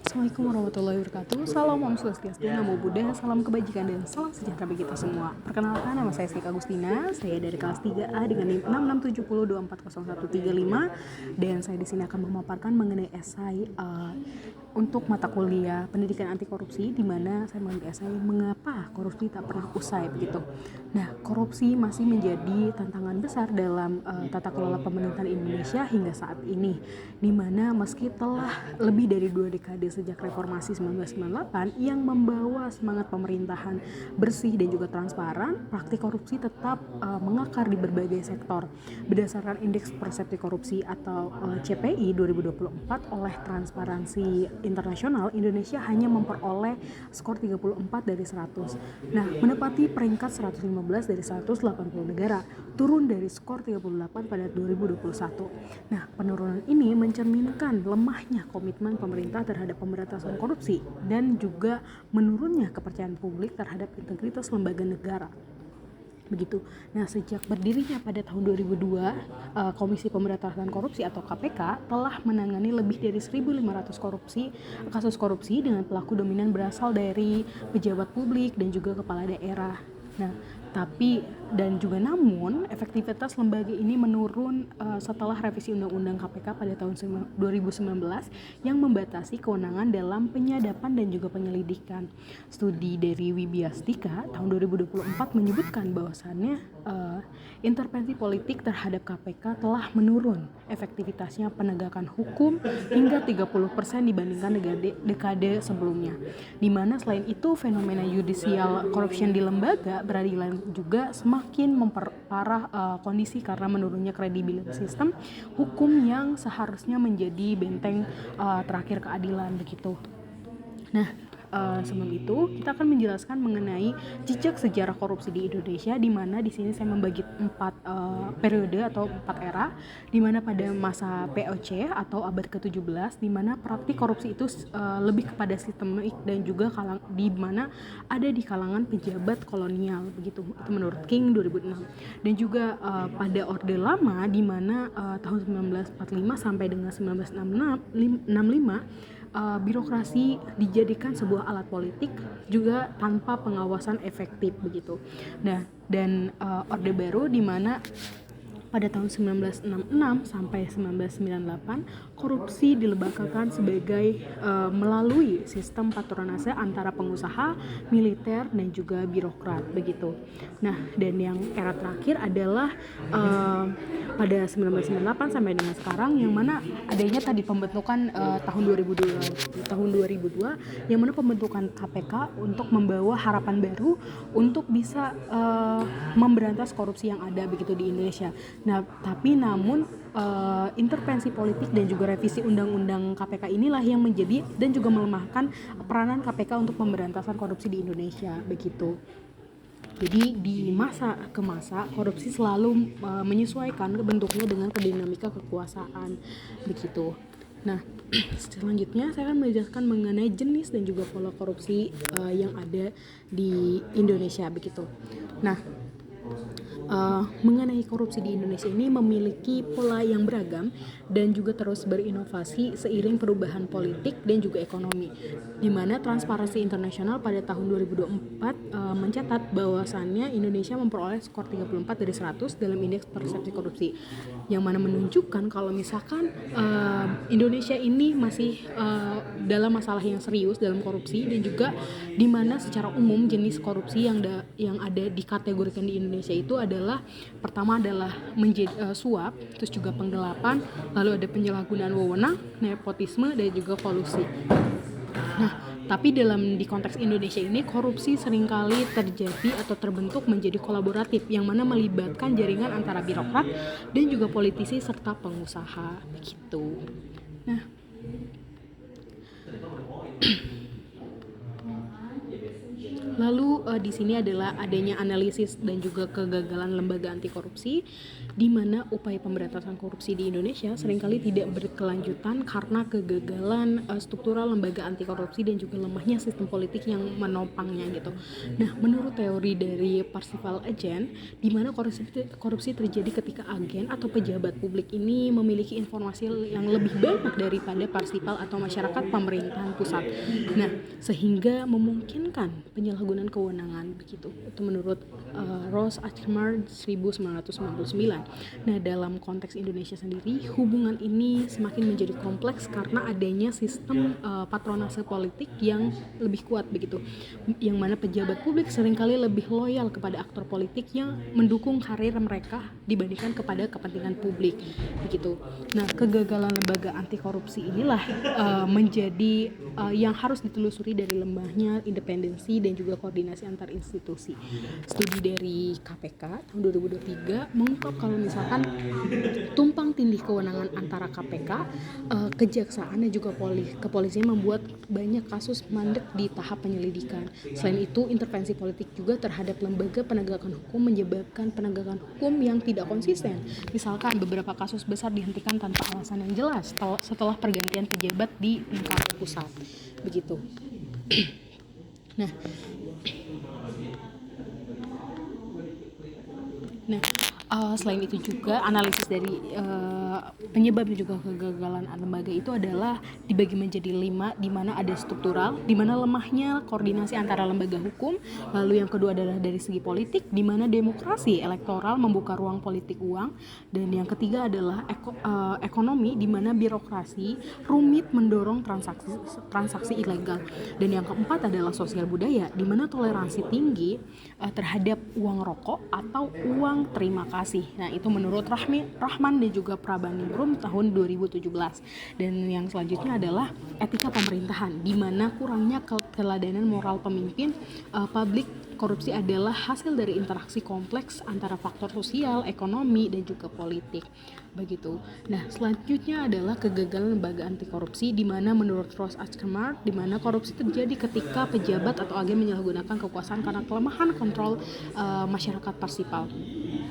Assalamualaikum warahmatullahi wabarakatuh. Salam Om Swastiastu, Namo Buddhaya, salam kebajikan dan salam sejahtera bagi kita semua. Perkenalkan, nama saya Siti Agustina. Saya dari kelas 3A dengan NIM 6670240135 dan saya di sini akan memaparkan mengenai esai untuk mata kuliah Pendidikan Anti Korupsi, di mana saya mengambil esai mengapa korupsi tak pernah usai begitu. Nah, korupsi masih menjadi tantangan besar dalam tata kelola pemerintahan Indonesia hingga saat ini, di mana meski telah lebih dari 2 dekade sejak reformasi 1998 yang membawa semangat pemerintahan bersih dan juga transparan, praktik korupsi tetap mengakar di berbagai sektor. Berdasarkan Indeks Persepsi Korupsi atau CPI 2024 oleh Transparansi Internasional, Indonesia hanya memperoleh skor 34 dari 100. Nah, menepati peringkat 115 dari 180 negara, turun dari skor 38 pada 2021. Nah, penurunan ini mencerminkan lemahnya komitmen pemerintah terhadap pemberantasan korupsi dan juga menurunnya kepercayaan publik terhadap integritas lembaga negara. Begitu. Nah, sejak berdirinya pada tahun 2002, Komisi Pemberantasan Korupsi atau KPK telah menangani lebih dari 1.500 kasus korupsi dengan pelaku dominan berasal dari pejabat publik dan juga kepala daerah. Nah, namun efektivitas lembaga ini menurun setelah revisi Undang-Undang KPK pada tahun 2019 yang membatasi kewenangan dalam penyadapan dan juga penyelidikan. Studi dari Wibiastika tahun 2024 menyebutkan bahwasannya intervensi politik terhadap KPK telah menurun efektivitasnya penegakan hukum hingga 30% dibandingkan dekade sebelumnya. Di mana selain itu fenomena judicial corruption di lembaga peradilan juga semakin memperparah kondisi karena menurunnya kredibilitas sistem hukum yang seharusnya menjadi benteng terakhir keadilan begitu. Nah, sebelum itu kita akan menjelaskan mengenai jejak sejarah korupsi di Indonesia, di mana di sini saya membagi 4 periode atau 4 era, di mana pada masa POC atau abad ke-17, di mana praktik korupsi itu lebih kepada sistemik dan juga di mana ada di kalangan pejabat kolonial begitu. Itu menurut King 2006. Dan juga pada Orde Lama, di mana tahun 1945 sampai dengan 1965 birokrasi dijadikan sebuah alat politik juga tanpa pengawasan efektif begitu. Nah, dan Orde Baru di mana pada tahun 1966 sampai 1998 korupsi dilebakakan sebagai melalui sistem patronase antara pengusaha, militer dan juga birokrat begitu. Nah, dan yang era terakhir adalah pada 1998 sampai dengan sekarang, yang mana adanya tadi pembentukan tahun 2002 yang mana pembentukan KPK untuk membawa harapan baru untuk bisa memberantas korupsi yang ada begitu di Indonesia. Nah, namun intervensi politik dan juga revisi undang-undang KPK inilah yang menjadi dan juga melemahkan peranan KPK untuk pemberantasan korupsi di Indonesia begitu. Jadi di masa ke masa korupsi selalu menyesuaikan bentuknya dengan dinamika kekuasaan begitu. Nah, selanjutnya saya akan menjelaskan mengenai jenis dan juga pola korupsi yang ada di Indonesia begitu. Nah, mengenai korupsi di Indonesia ini memiliki pola yang beragam dan juga terus berinovasi seiring perubahan politik dan juga ekonomi, di mana Transparansi Internasional pada tahun 2024 mencatat bahwasannya Indonesia memperoleh skor 34 dari 100 dalam Indeks Persepsi Korupsi, yang mana menunjukkan kalau misalkan Indonesia ini masih dalam masalah yang serius dalam korupsi, dan juga di mana secara umum jenis korupsi yang ada dikategorikan di Indonesia itu adalah pertama adalah suap, terus juga penggelapan, lalu ada penyalahgunaan wewenang, nepotisme dan juga kolusi. Nah, tapi di konteks Indonesia ini korupsi seringkali terjadi atau terbentuk menjadi kolaboratif yang mana melibatkan jaringan antara birokrat dan juga politisi serta pengusaha begitu. Nah, lalu di sini adalah adanya analisis dan juga kegagalan lembaga anti korupsi, di mana upaya pemberantasan korupsi di Indonesia seringkali tidak berkelanjutan karena kegagalan struktural lembaga anti korupsi dan juga lemahnya sistem politik yang menopangnya gitu. Nah, menurut teori dari Parsifal Agent, di mana korupsi terjadi ketika agen atau pejabat publik ini memiliki informasi yang lebih banyak daripada Parsifal atau masyarakat pemerintahan pusat. Nah, sehingga memungkinkan penyalahgunaan kewenangan begitu. Itu menurut Ross Achterberg 1999. Nah, dalam konteks Indonesia sendiri, hubungan ini semakin menjadi kompleks karena adanya sistem patronase politik yang lebih kuat begitu, yang mana pejabat publik seringkali lebih loyal kepada aktor politik yang mendukung karir mereka dibandingkan kepada kepentingan publik begitu. Nah, kegagalan lembaga anti korupsi inilah menjadi yang harus ditelusuri dari lemahnya independensi dan juga koordinasi antar institusi. Studi dari KPK tahun 2023 mengungkap kalau misalkan tumpang tindih kewenangan antara KPK, kejaksaan dan juga kepolisian membuat banyak kasus mandek di tahap penyelidikan. Selain itu, intervensi politik juga terhadap lembaga penegakan hukum menyebabkan penegakan hukum yang tidak konsisten. Misalkan beberapa kasus besar dihentikan tanpa alasan yang jelas setelah pergantian pejabat di lingkaran pusat. Begitu. Nah, selain itu juga analisis dari penyebab dan juga kegagalan lembaga itu adalah dibagi menjadi 5, di mana ada struktural, di mana lemahnya koordinasi antara lembaga hukum. Lalu yang kedua adalah dari segi politik, di mana demokrasi elektoral membuka ruang politik uang. Dan yang ketiga adalah ekonomi, di mana birokrasi rumit mendorong transaksi ilegal. Dan yang keempat adalah sosial budaya, di mana toleransi tinggi terhadap uang rokok atau uang terima kasih. Nah, itu menurut Rahman dan juga Prabaningrum tahun 2017. Dan yang selanjutnya adalah etika pemerintahan, di mana kurangnya keteladanan moral pemimpin publik. Korupsi adalah hasil dari interaksi kompleks antara faktor sosial, ekonomi, dan juga politik. Begitu. Nah, selanjutnya adalah kegagalan lembaga anti korupsi, di mana menurut Ross Achterberg, di mana korupsi terjadi ketika pejabat atau agen menyalahgunakan kekuasaan karena kelemahan kontrol masyarakat parsipal.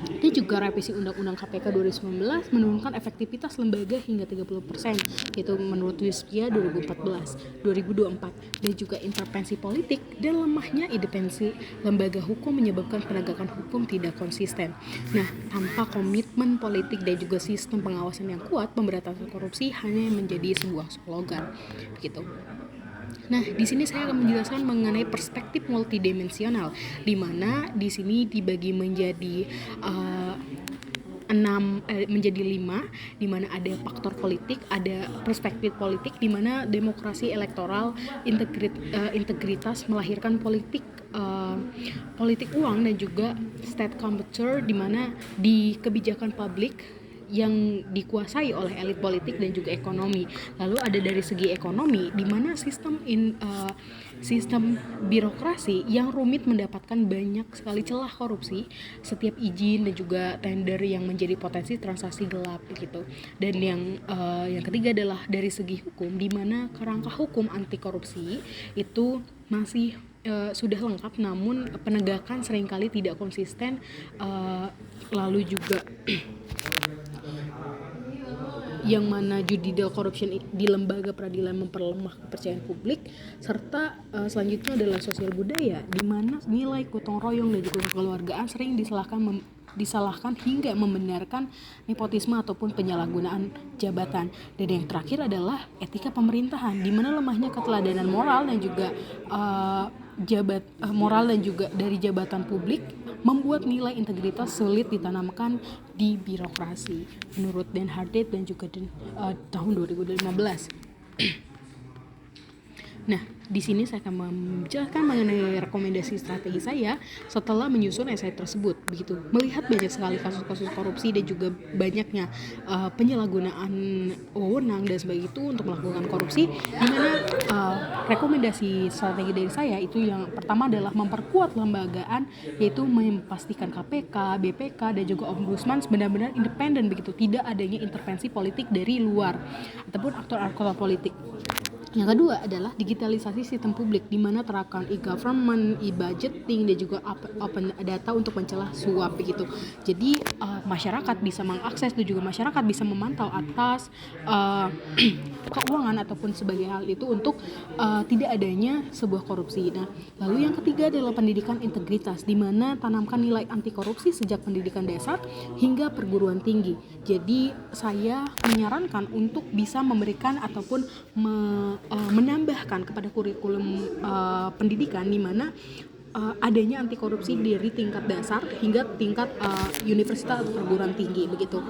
Dan juga revisi Undang-Undang KPK 2019 menurunkan efektivitas lembaga hingga 30%, yaitu menurut Wiskia 2024. Dan juga intervensi politik dan lemahnya independensi lembaga hukum menyebabkan penegakan hukum tidak konsisten. Nah, tanpa komitmen politik dan juga sistem pengawasan yang kuat, pemberantasan korupsi hanya menjadi sebuah slogan. Begitu. Nah, di sini saya akan menjelaskan mengenai perspektif multidimensional, di mana di sini dibagi menjadi menjadi 5, di mana ada faktor politik, ada perspektif politik, di mana demokrasi elektoral, integritas melahirkan politik uang, dan juga state capture, di mana di kebijakan publik yang dikuasai oleh elit politik dan juga ekonomi. Lalu ada dari segi ekonomi, di mana sistem birokrasi yang rumit mendapatkan banyak sekali celah korupsi, setiap izin dan juga tender yang menjadi potensi transaksi gelap gitu. Dan yang ketiga adalah dari segi hukum, di mana kerangka hukum anti korupsi itu masih sudah lengkap, namun penegakan seringkali tidak konsisten. Lalu juga yang mana judicial corruption di lembaga peradilan memperlemah kepercayaan publik, serta selanjutnya adalah sosial budaya, di mana nilai gotong royong dan juga kekeluargaan sering disalahkan hingga membenarkan nepotisme ataupun penyalahgunaan jabatan. Dan yang terakhir adalah etika pemerintahan, di mana lemahnya keteladanan moral dan juga moral dan juga dari jabatan publik membuat nilai integritas sulit ditanamkan di birokrasi, menurut Dan Hardet dan juga tahun 2015. Nah, di sini saya akan menjelaskan mengenai rekomendasi strategi saya setelah menyusun esai tersebut. Begitu, melihat banyak sekali kasus-kasus korupsi dan juga banyaknya penyalahgunaan wewenang dan sebagainya itu untuk melakukan korupsi, di mana rekomendasi strategi dari saya itu yang pertama adalah memperkuat lembagaan, yaitu memastikan KPK, BPK dan juga Ombudsman benar-benar independen begitu, tidak adanya intervensi politik dari luar ataupun aktor-aktor politik. Yang kedua adalah digitalisasi sistem publik, di mana terapkan e-government, e-budgeting, dan juga open data untuk mencegah suap begitu. Jadi masyarakat bisa mengakses dan juga masyarakat bisa memantau atas keuangan ataupun sebagai hal itu untuk tidak adanya sebuah korupsi. Nah, lalu yang ketiga adalah pendidikan integritas, di mana tanamkan nilai anti korupsi sejak pendidikan dasar hingga perguruan tinggi. Jadi saya menyarankan untuk bisa memberikan ataupun menambahkan kepada kurikulum pendidikan, di mana adanya anti korupsi dari tingkat dasar hingga tingkat universitas atau perguruan tinggi begitu.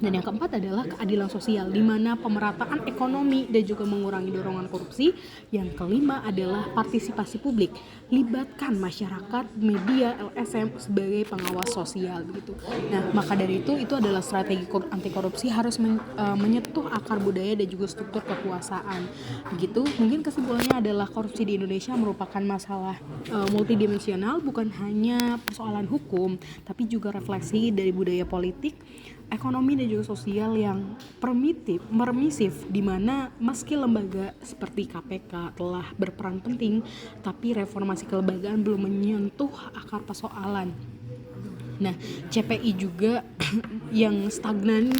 Dan yang keempat adalah keadilan sosial, di mana pemerataan ekonomi dan juga mengurangi dorongan korupsi. Yang kelima adalah partisipasi publik, libatkan masyarakat, media, LSM sebagai pengawas sosial begitu. Nah, maka dari itu adalah strategi anti korupsi harus menyentuh akar budaya dan juga struktur kekuasaan. Begitu. Mungkin kesimpulannya adalah korupsi di Indonesia merupakan masalah multidimensional, bukan hanya persoalan hukum, tapi juga refleksi dari budaya politik, ekonomi dan juga sosial yang permisif, di mana meski lembaga seperti KPK telah berperan penting, tapi reformasi kelembagaan belum menyentuh akar persoalan. Nah, CPI juga yang stagnan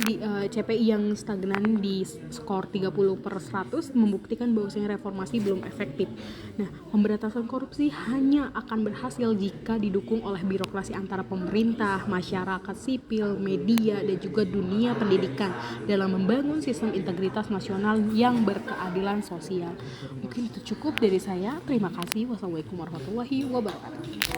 di skor 30/100 membuktikan bahwasanya reformasi belum efektif. Nah, pemberantasan korupsi hanya akan berhasil jika didukung oleh birokrasi antara pemerintah, masyarakat sipil, media, dan juga dunia pendidikan dalam membangun sistem integritas nasional yang berkeadilan sosial. Mungkin itu cukup dari saya. Terima kasih. Wassalamualaikum warahmatullahi wabarakatuh.